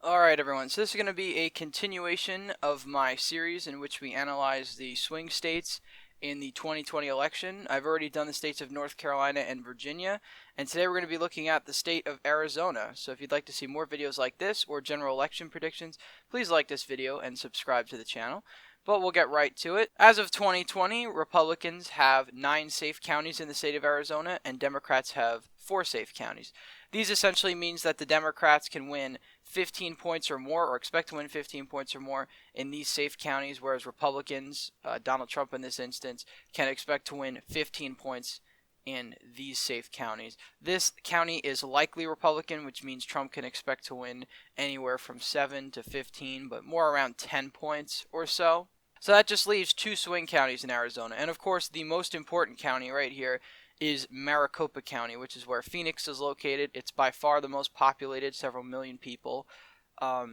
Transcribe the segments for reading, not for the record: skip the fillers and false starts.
Alright everyone, so this is going to be a continuation of my series in which we analyze the swing states in the 2020 election. I've already done the states of North Carolina and Virginia, and today we're going to be looking at the state of Arizona. So if you'd like to see more videos like this or general election predictions, please like this video and subscribe to the channel. But we'll get right to it. As of 2020, Republicans have 9 safe counties in the state of Arizona, and Democrats have 4 safe counties. These essentially means that the Democrats can win 15 points or more, or expect to win 15 points or more in these safe counties, whereas Republicans, Donald Trump in this instance, can expect to win 15 points in these safe counties. This county is likely Republican, which means Trump can expect to win anywhere from 7 to 15, but more around 10 points or so. So that just leaves 2 swing counties in Arizona. And of course, the most important county right here is Maricopa County, which is where Phoenix is located. It's by far the most populated, several million people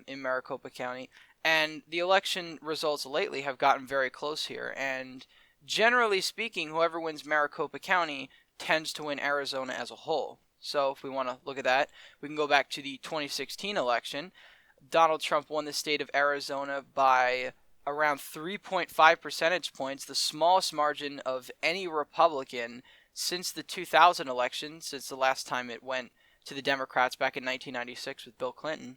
in Maricopa County. And the election results lately have gotten very close here. And generally speaking, whoever wins Maricopa County tends to win Arizona as a whole. So if we want to look at that, we can go back to the 2016 election. Donald Trump won the state of Arizona by around 3.5 percentage points, the smallest margin of any Republican since the 2000 election, since the last time it went to the Democrats back in 1996 with Bill Clinton.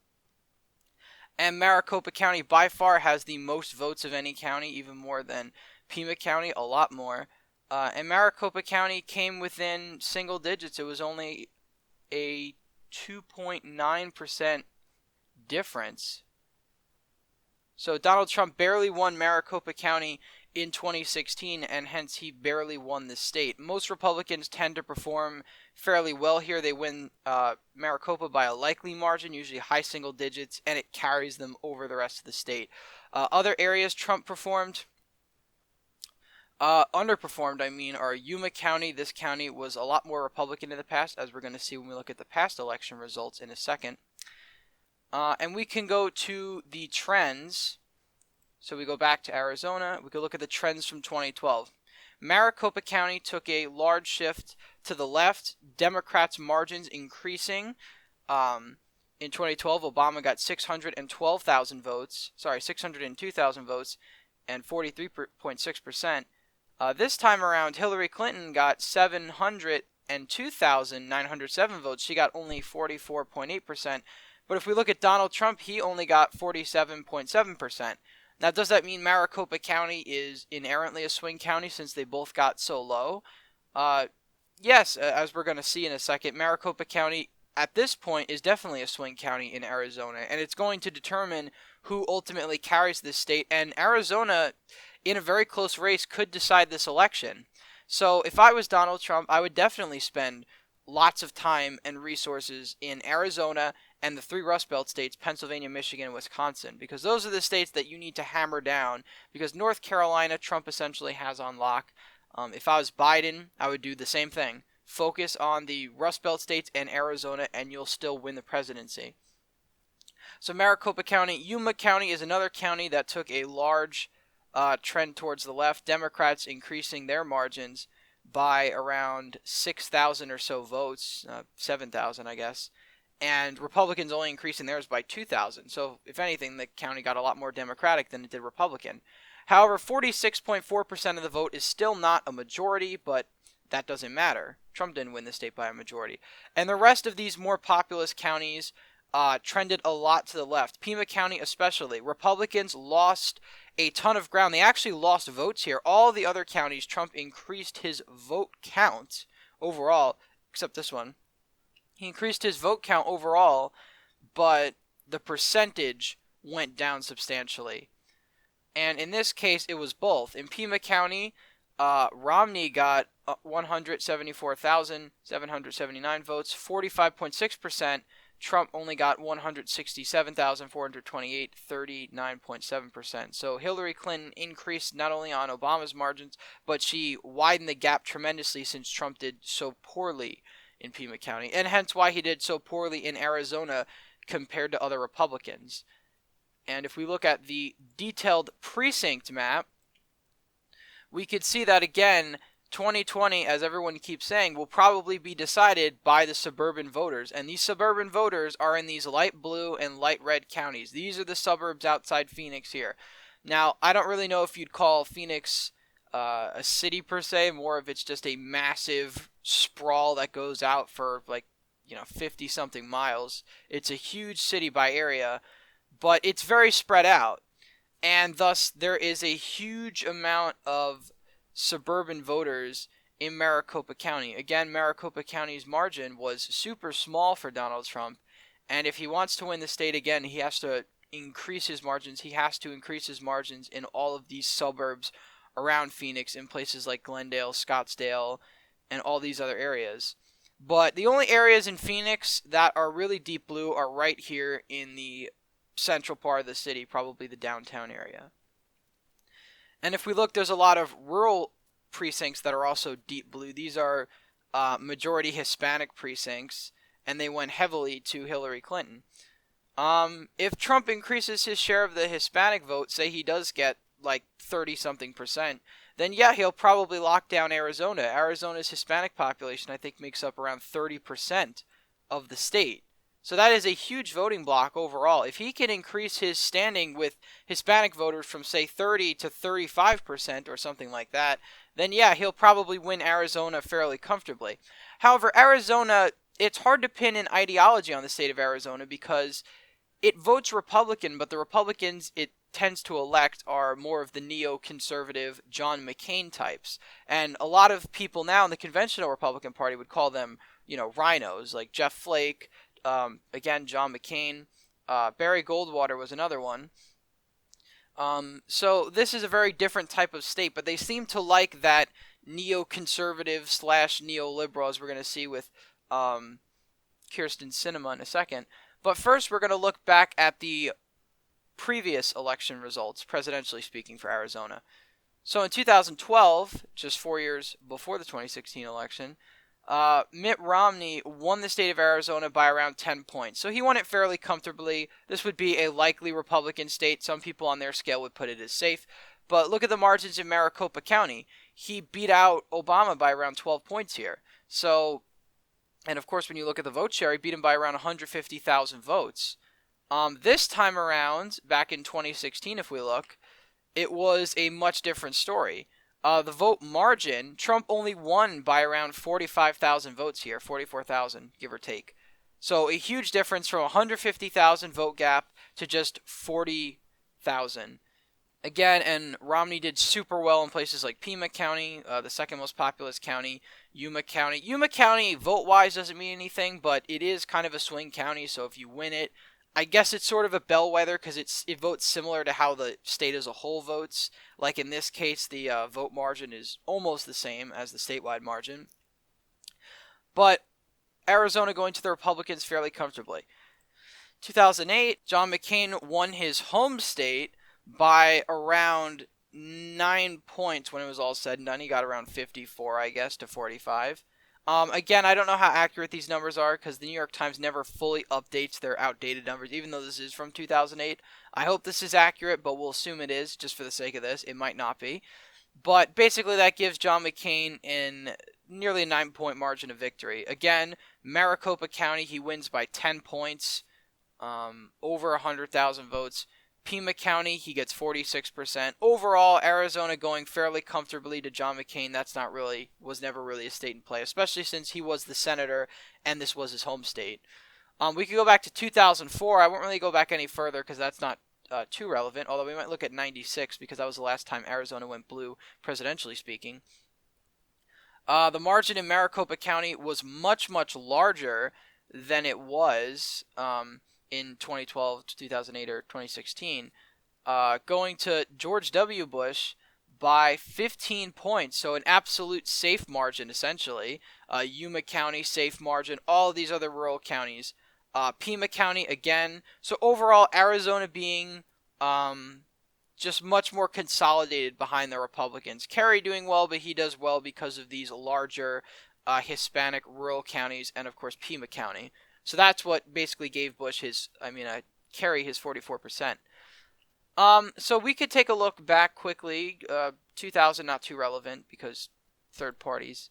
And Maricopa County by far has the most votes of any county, even more than Pima County, a lot more. And Maricopa County came within single digits. It was only a 2.9% difference. So Donald Trump barely won Maricopa County in 2016, and hence he barely won the state. Most Republicans tend to perform fairly well here. They win Maricopa by a likely margin, usually high single digits, and it carries them over the rest of the state. Other areas Trump underperformed, are Yuma County. This county was a lot more Republican in the past, as we're going to see when we look at the past election results in a second. And we can go to the trends. So we go back to Arizona. We can look at the trends from 2012. Maricopa County took a large shift to the left. Democrats' margins increasing. In 2012, Obama got 602,000 votes, and 43.6%. This time around, Hillary Clinton got 702,907 votes. She got only 44.8%. But if we look at Donald Trump, he only got 47.7%. Now, does that mean Maricopa County is inherently a swing county since they both got so low? Yes, as we're going to see in a second, Maricopa County at this point is definitely a swing county in Arizona, and it's going to determine who ultimately carries this state. And Arizona, in a very close race, could decide this election. So if I was Donald Trump, I would definitely spend lots of time and resources in Arizona and the 3 Rust Belt states, Pennsylvania, Michigan, and Wisconsin, because those are the states that you need to hammer down, because North Carolina, Trump essentially has on lock. If I was Biden, I would do the same thing. Focus on the Rust Belt states and Arizona, and you'll still win the presidency. So Maricopa County. Yuma County is another county that took a large trend towards the left. Democrats increasing their margins by around 6,000 or so votes, 7,000 I guess, and Republicans only increasing theirs by 2,000. So if anything, the county got a lot more Democratic than it did Republican. However, 46.4% of the vote is still not a majority, but that doesn't matter. Trump didn't win the state by a majority. And the rest of these more populous counties trended a lot to the left. Pima County especially. Republicans lost a ton of ground. They actually lost votes here. All the other counties, Trump increased his vote count overall, except this one. He increased his vote count overall, but the percentage went down substantially. And in this case, it was both. In Pima County, Romney got 174,779 votes, 45.6%. Trump only got 167,428, 39.7%. So Hillary Clinton increased not only on Obama's margins, but she widened the gap tremendously since Trump did so poorly in Pima County, and hence why he did so poorly in Arizona compared to other Republicans. And if we look at the detailed precinct map, we could see that again, 2020, as everyone keeps saying, will probably be decided by the suburban voters. And these suburban voters are in these light blue and light red counties. These are the suburbs outside Phoenix here. Now, I don't really know if you'd call Phoenix a city per se. More of it's just a massive sprawl that goes out for 50 something miles. It's a huge city by area, but it's very spread out. And thus, there is a huge amount of suburban voters in Maricopa County. Again, Maricopa County's margin was super small for Donald Trump, and if he wants to win the state again, he has to increase his margins. He has to increase his margins in all of these suburbs around Phoenix, in places like Glendale, Scottsdale, and all these other areas. But the only areas in Phoenix that are really deep blue are right here in the central part of the city, probably the downtown area. And if we look, there's a lot of rural precincts that are also deep blue. These are majority Hispanic precincts, and they went heavily to Hillary Clinton. If Trump increases his share of the Hispanic vote, say he does get like 30-something%, then yeah, he'll probably lock down Arizona. Arizona's Hispanic population, I think, makes up around 30% of the state. So that is a huge voting block overall. If he can increase his standing with Hispanic voters from, say, 30 to 35% or something like that, then yeah, he'll probably win Arizona fairly comfortably. However, Arizona, it's hard to pin an ideology on the state of Arizona because it votes Republican, but the Republicans it tends to elect are more of the neoconservative John McCain types. And a lot of people now in the conventional Republican Party would call them, rhinos, like Jeff Flake, again, John McCain. Barry Goldwater was another one. So this is a very different type of state, but they seem to like that neoconservative / neoliberal, as we're going to see with Kirsten Sinema in a second. But first, we're going to look back at the previous election results, presidentially speaking, for Arizona. So in 2012, just 4 years before the 2016 election, Mitt Romney won the state of Arizona by around 10 points. So he won it fairly comfortably. This would be a likely Republican state. Some people on their scale would put it as safe. But look at the margins in Maricopa County. He beat out Obama by around 12 points here. So, and of course, when you look at the vote share, he beat him by around 150,000 votes. This time around, back in 2016, if we look, it was a much different story. The vote margin, Trump only won by around 45,000 votes here, 44,000, give or take. So a huge difference from 150,000 vote gap to just 40,000. Again, and Romney did super well in places like Pima County, the second most populous county, Yuma County. Yuma County, vote-wise, doesn't mean anything, but it is kind of a swing county, so if you win it, I guess it's sort of a bellwether because it votes similar to how the state as a whole votes. Like in this case, the vote margin is almost the same as the statewide margin. But Arizona going to the Republicans fairly comfortably. 2008, John McCain won his home state by around 9 points when it was all said and done. He got around 54, I guess, to 45. Again, I don't know how accurate these numbers are because the New York Times never fully updates their outdated numbers, even though this is from 2008. I hope this is accurate, but we'll assume it is just for the sake of this. It might not be. But basically, that gives John McCain in nearly a 9-point margin of victory. Again, Maricopa County, he wins by 10 points, over 100,000 votes. Pima County, he gets 46%. Overall, Arizona going fairly comfortably to John McCain. Was never really a state in play, especially since he was the senator and this was his home state. We could go back to 2004. I won't really go back any further because that's not too relevant, although we might look at 96 because that was the last time Arizona went blue, presidentially speaking. The margin in Maricopa County was much, much larger than it was in 2012 to 2008 or 2016, going to George W. Bush by 15 points, so an absolute safe margin, essentially. Yuma County, safe margin, all of these other rural counties. Pima County, again. So overall, Arizona being just much more consolidated behind the Republicans. Kerry doing well, but he does well because of these larger Hispanic rural counties and, of course, Pima County. So that's what basically gave Bush Kerry his 44%. So we could take a look back quickly. 2000, not too relevant because third parties.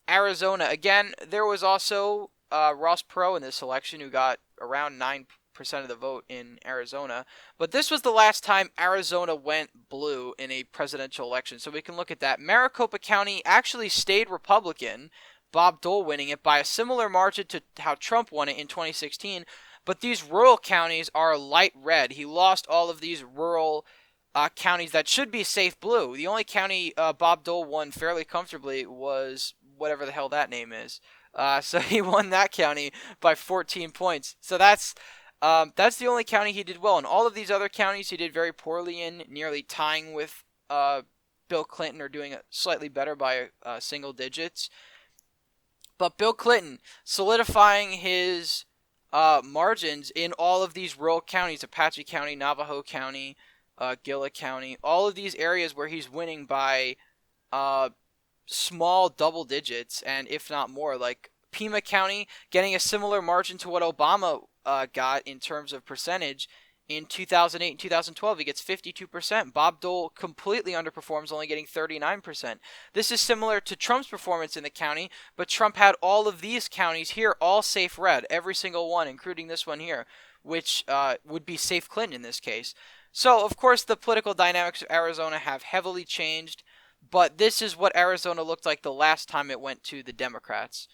Arizona, again, there was also Ross Perot in this election who got around 9% of the vote in Arizona. But this was the last time Arizona went blue in a presidential election. So we can look at that. Maricopa County actually stayed Republican, Bob Dole winning it by a similar margin to how Trump won it in 2016. But these rural counties are light red. He lost all of these rural counties that should be safe blue. The only county Bob Dole won fairly comfortably was whatever the hell that name is. So he won that county by 14 points. So that's the only county he did well. In all of these other counties, he did very poorly in, nearly tying with Bill Clinton or doing slightly better by single digits. But Bill Clinton solidifying his margins in all of these rural counties, Apache County, Navajo County, Gila County, all of these areas where he's winning by small double digits, and if not more, like Pima County getting a similar margin to what Obama got in terms of percentage. In 2008 and 2012, he gets 52%. Bob Dole completely underperforms, only getting 39%. This is similar to Trump's performance in the county, but Trump had all of these counties here all safe red, every single one, including this one here, which would be safe Clinton in this case. So, of course, the political dynamics of Arizona have heavily changed, but this is what Arizona looked like the last time it went to the Democrats.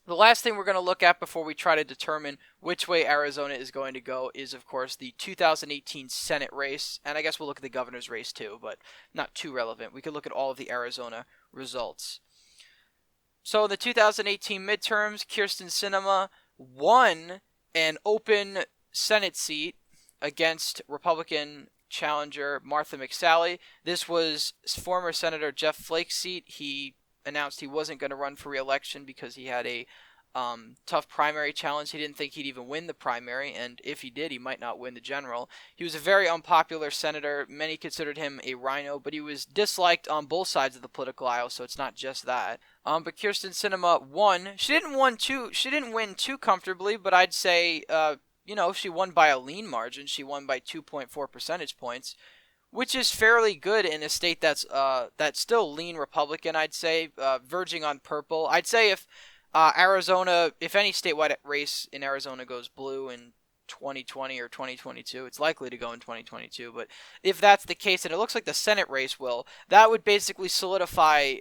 The last thing we're going to look at before we try to determine which way Arizona is going to go is, of course, the 2018 Senate race. And I guess we'll look at the governor's race too, but not too relevant. We could look at all of the Arizona results. So in the 2018 midterms, Kyrsten Sinema won an open Senate seat against Republican challenger Martha McSally. This was former Senator Jeff Flake's seat. He announced he wasn't going to run for re-election because he had a tough primary challenge. He didn't think he'd even win the primary, and if he did, he might not win the general. He was a very unpopular senator. Many considered him a rhino, but he was disliked on both sides of the political aisle, so it's not just that. But Kyrsten Sinema won. She didn't win too comfortably, but I'd say she won by a lean margin. She won by 2.4 percentage points, which is fairly good in a state that's still lean Republican, I'd say, verging on purple. I'd say if Arizona, if any statewide race in Arizona goes blue in 2020 or 2022, it's likely to go in 2022, but if that's the case, and it looks like the Senate race will, that would basically solidify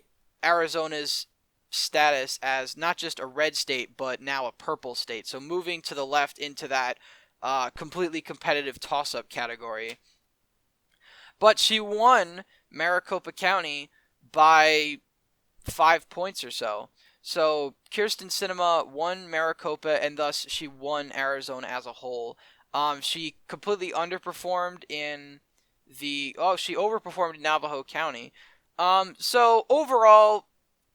Arizona's status as not just a red state, but now a purple state. So moving to the left into that completely competitive toss-up category. But she won Maricopa County by 5 points or so. So Kyrsten Sinema won Maricopa, and thus she won Arizona as a whole. She completely underperformed in she overperformed in Navajo County. So overall,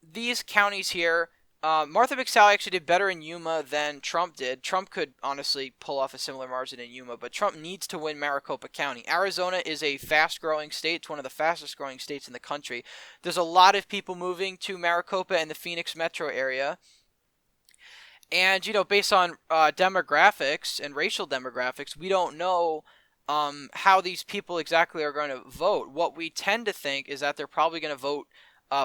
these counties here, Martha McSally actually did better in Yuma than Trump did. Trump could honestly pull off a similar margin in Yuma, but Trump needs to win Maricopa County. Arizona is a fast-growing state. It's one of the fastest-growing states in the country. There's a lot of people moving to Maricopa and the Phoenix metro area. And, based on demographics and racial demographics, we don't know how these people exactly are going to vote. What we tend to think is that they're probably going to vote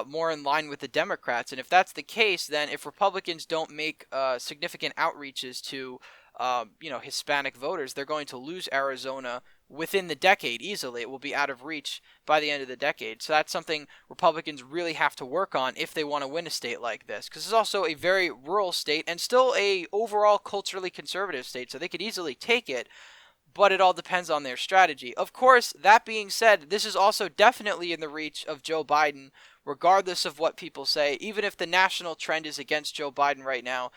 more in line with the Democrats. And if that's the case, then if Republicans don't make significant outreaches to, Hispanic voters, they're going to lose Arizona within the decade easily. It will be out of reach by the end of the decade. So that's something Republicans really have to work on if they want to win a state like this. Because it's also a very rural state and still a overall culturally conservative state, so they could easily take it. But it all depends on their strategy. Of course, that being said, this is also definitely in the reach of Joe Biden, regardless of what people say. Even if the national trend is against Joe Biden right now,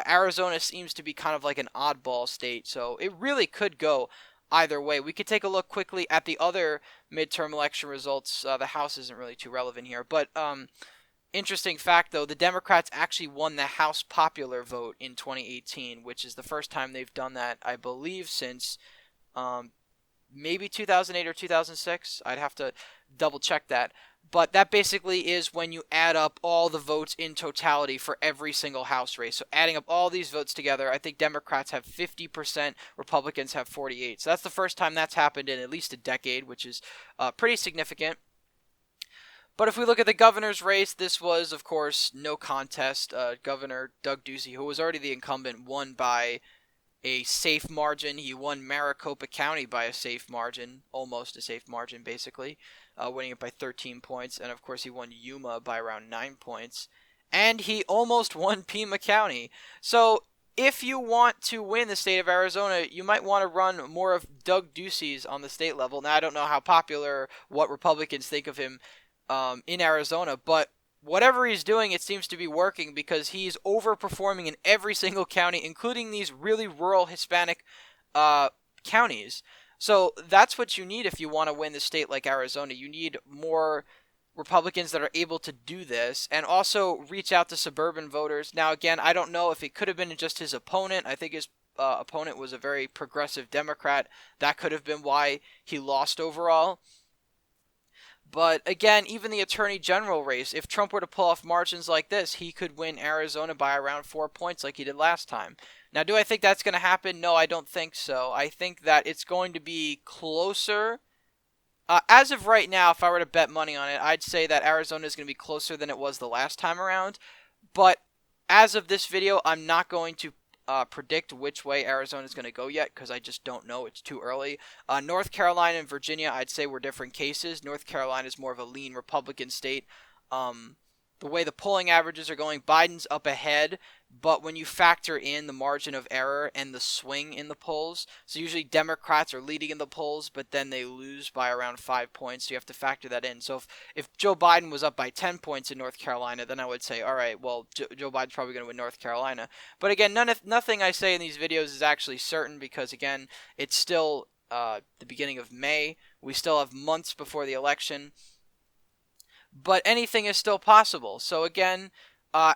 Arizona seems to be kind of like an oddball state, so it really could go either way. We could take a look quickly at the other midterm election results. The House isn't really too relevant here, but interesting fact, though, the Democrats actually won the House popular vote in 2018, which is the first time they've done that, I believe, since maybe 2008 or 2006. I'd have to double check that. But that basically is when you add up all the votes in totality for every single House race. So adding up all these votes together, I think Democrats have 50%, Republicans have 48%. So that's the first time that's happened in at least a decade, which is pretty significant. But if we look at the governor's race, this was, of course, no contest. Governor Doug Ducey, who was already the incumbent, won by a safe margin. He won Maricopa County by a safe margin, almost a safe margin, basically, winning it by 13 points. And, of course, he won Yuma by around 9 points. And he almost won Pima County. So if you want to win the state of Arizona, you might want to run more of Doug Ducey's on the state level. Now, I don't know how popular, what Republicans think of him in Arizona, but whatever he's doing, it seems to be working because he's overperforming in every single county, including these really rural Hispanic counties. So that's what you need if you want to win the state like Arizona. You need more Republicans that are able to do this and also reach out to suburban voters. Now, again, I don't know if it could have been just his opponent. I think his opponent was a very progressive Democrat. That could have been why he lost overall. But again, even the attorney general race, if Trump were to pull off margins like this, he could win Arizona by around 4 points like he did last time. Now, do I think that's going to happen? No, I don't think so. I think that it's going to be closer. As of right now, if I were to bet money on it, I'd say that Arizona is going to be closer than it was the last time around. But as of this video, I'm not going to predict which way Arizona is going to go yet because I just don't know. It's too early. North Carolina and Virginia, I'd say, were different cases. North Carolina is more of a lean Republican state. The way the polling averages are going, Biden's up ahead, but when you factor in the margin of error and the swing in the polls, so usually Democrats are leading in the polls, but then they lose by around 5 points, so you have to factor that in. So if Joe Biden was up by 10 points in North Carolina, then I would say, all right, well, Joe Biden's probably going to win North Carolina. But again, nothing I say in these videos is actually certain because, again, it's still the beginning of May. We still have months before the election. But anything is still possible. So again,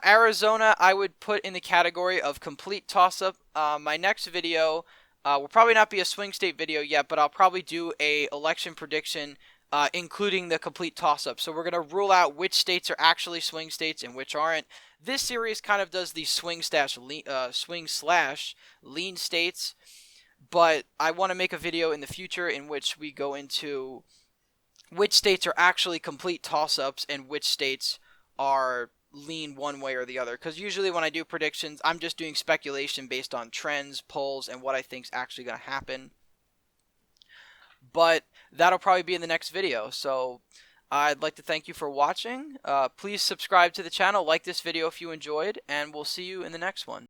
Arizona I would put in the category of complete toss-up. My next video will probably not be a swing state video yet, but I'll probably do a election prediction including the complete toss-up. So we're going to rule out which states are actually swing states and which aren't. This series kind of does the swing slash lean states, but I want to make a video in the future in which we go into which states are actually complete toss-ups and which states are lean one way or the other. Because usually when I do predictions, I'm just doing speculation based on trends, polls, and what I think is actually going to happen. But that'll probably be in the next video. So I'd like to thank you for watching. Please subscribe to the channel, like this video if you enjoyed, and we'll see you in the next one.